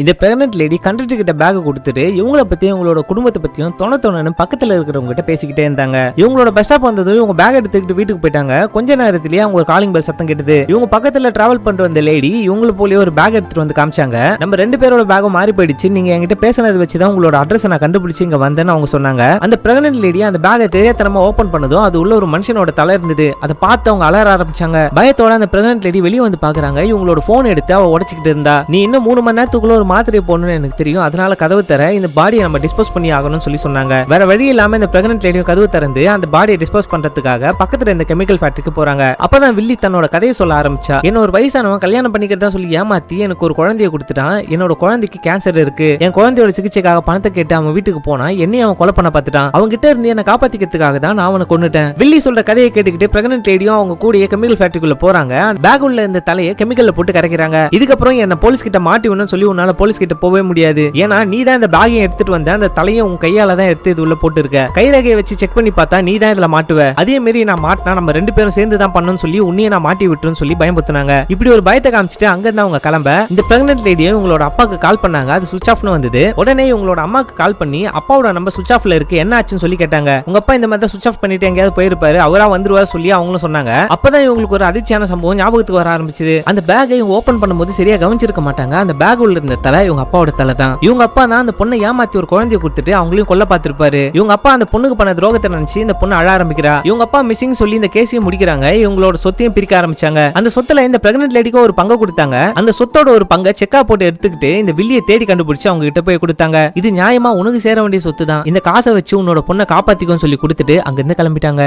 இந்த pregnant lady conductor கிட்ட back கொடுத்துட்டு இவங்கள பத்தியும் இவங்களோட குடும்பத்தை பத்தியும் தொண பக்கத்துல இருக்கிறவங்க கிட்ட பேசிக்கிட்டே இருந்தாங்க. இவங்களோட பஸ் ஸ்டாப் வந்ததும் இவங்க பேக் எடுத்துக்கிட்டு வீட்டுக்கு போயிட்டாங்க. கொஞ்ச நேரத்திலேயே அவங்க ஒரு காலிங் பெல் சத்தம் கேட்டது. இவங்க பக்கத்துல டிராவல் பண்ணிட்டு வந்த லேடி இவங்கள போலயே ஒரு பேக் எடுத்துட்டு வந்து காமிச்சாங்க. நம்ம ரெண்டு பேரோட பேகும் மாறி போயிடுச்சு, நீங்க என்கிட்ட பேசினதை வச்சுதான் உங்களோட அட்ரஸ் நான் கண்டுபிடிச்சு இங்க வந்தேன்னு அவங்க சொன்னாங்க. அந்த பிரெக்னன்ட் லேடி அந்த பேக்கை தெரியாதனமா ஓபன் பண்ணதும் அது உள்ள ஒரு மனுஷனோட தலை இருந்தது. அதை பார்த்து அவங்க அலற ஆரம்பிச்சாங்க. பயத்தோட அந்த பிரெக்னன்ட் லேடி வெளியே வந்து பாக்குறாங்க. இவங்களோட போன் எடுத்து அவ உடைச்சிக்கிட்டு இருந்தா. நீ இன்னும் 3 மணி நேரத்துக்குள்ள ஒரு மாத்திரை போடணும்னு எனக்கு தெரியும், அதனால கதவு தர இந்த பாடியை நம்ம டிஸ்போஸ் பண்ணி ஆகணும்னு சொல்லி சொன்னாங்க. வேற வழி இல்லாம இந்த பிரெக்னன்ட் லேடியும் கதவு திறந்து அந்த பாடியை டிஸ்போஸ் பண்றதுக்காக பக்கத்துல இந்த கெமிக்கல் ஃபேக்டரிக்கு போறாங்க. அப்பதான் வில்லி தன்னோட கதையை சொல்ல ஆரம்பிச்சா. என்ன ஒரு வயசானவன் கல்யாணம் பண்ணிக்கிறதா சொல்லி ஏமாத்தி எனக்கு ஒரு குழந்தைய கொடுத்துட்டான். என்னோட குழந்தைக்கு கேன்சர் இருக்கு, என் குழந்தையோட சிகிச்சைக்காக பணத்தை கேட்டு அவன் வீட்டுக்கு போனா என்னையும் அவன் கொலை பண்ண பார்த்துட்டான். அவங்க கிட்ட இருந்து என்ன காப்பாத்திக்கிறதுக்காக தான் நான் அவனை கொன்னுட்டேன். வில்லி சொல்ற கதையை கேட்டுக்கிட்டு பிரெக்னன்ட் லேடியும் அவங்க கூட கெமிக்கல் ஃபேக்டரிக்குள்ள போறாங்க. பேக் உள்ள இந்த தலையை கெமிக்கல்ல போட்டு கரைக்கிறாங்க. இதுக்கப்புறம் என்ன போலீஸ் கிட்ட மாட்டி சொல்லி உன்னால போலீஸ் கிட்ட போவே முடியாது, ஏன்னா நீ தான் இந்த பேக்கையும் எடுத்துட்டு வந்த, அந்த தலையும் உன் கையால தான் எடுத்து இது உள்ள போட்டு இருக்க. கைரகையை வச்சு செக் பண்ணி பார்த்தா நீ தான் இதுல மாட்டுவ, அதே மாதிரி நான் மாட்டினா நம்ம ரெண்டு பேரும் சேர்ந்து தான் பண்ணணும்னு சொல்லி உன்னையே நான் மாட்டி விட்டுருன்னு சொல்லி பயமுறுத்துனாங்க. இப்படி ஒரு பயத்தை காமிச்சிட்டு அங்க இருந்து அவங்க கிளம்ப இந்த பிரெக்னன்ட் லேடியை உங்களோட அப்பாக்கு கால் பண்ணாங்க. அது சுவிட்ச் ஆஃப்னு வந்தது. உடனே உங்களோட அம்மாக்கு கால் பண்ணி அப்பாவோட நம்பர் சுவிட்ச் ஆஃப்ல இருக்கு, என்ன ஆச்சுன்னு சொல்லி கேட்டாங்க. உங்க அப்பா இந்த மாதிரி சுவிட்ச் ஆஃப் பண்ணிட்டு எங்கேயாவது போயிருப்பாரு, அவரா வந்துருவா சொல்லி அவங்களும் சொன்னாங்க. அப்பதான் இவங்களுக்கு ஒரு அதிர்ச்சியான சம்பவம் ஞாபகத்துக்கு வர ஆரம்பிச்சது. அந்த பேக்கை இவங்க ஓபன் பண்ணும்போது சரியா கவனிச்சிருக்க மாட்டாங்க. அந்த பேக் உள்ள இருந்த தலை இவங்க அப்பாவோட தலை தான். இவங்க அப்பா தான் அந்த பொண்ணை ஏமாத்தி ஒரு குழந்தைய கொடுத்துட்டு அவங்களையும் கொல்ல பார்த்திருப்பாரு. இவங்க அப்பா அந்த பொண்ணுக்கு பண்ண துரோகத்தை நினைச்சு இந்த பொண்ணு அழ ஆரம்பிக்கிறா. இவங்க அப்பா மிஸ்ஸிங் சொல்லி இந்த கேஸையும் முடிக்கிறாங்க. இவங்களோட சொத்தையும் பிரிக்க ஆரம்பிச்சாங்க. அந்த சொத்துல இந்த பிரெக்னன்ட் லேடிக்கு ஒரு பங்கு கொடுத்தாங்க. அந்த சொத்தோட ஒரு பங்கை செக்கா போட்டு எடுத்துக்கிட்டு இந்த வில்லியை தேடி கண்டுபிடிச்சு அவங்க கிட்ட போய் கொடுத்தாங்க. இது நியாயமா உனக்கு சேர வேண்டிய சொத்து தான், இந்த காசை வச்சு உன்னோட பொண்ணை காப்பாத்திக்கும் சொல்லி கொடுத்துட்டு அங்கிருந்து கிளம்பிட்டாங்க.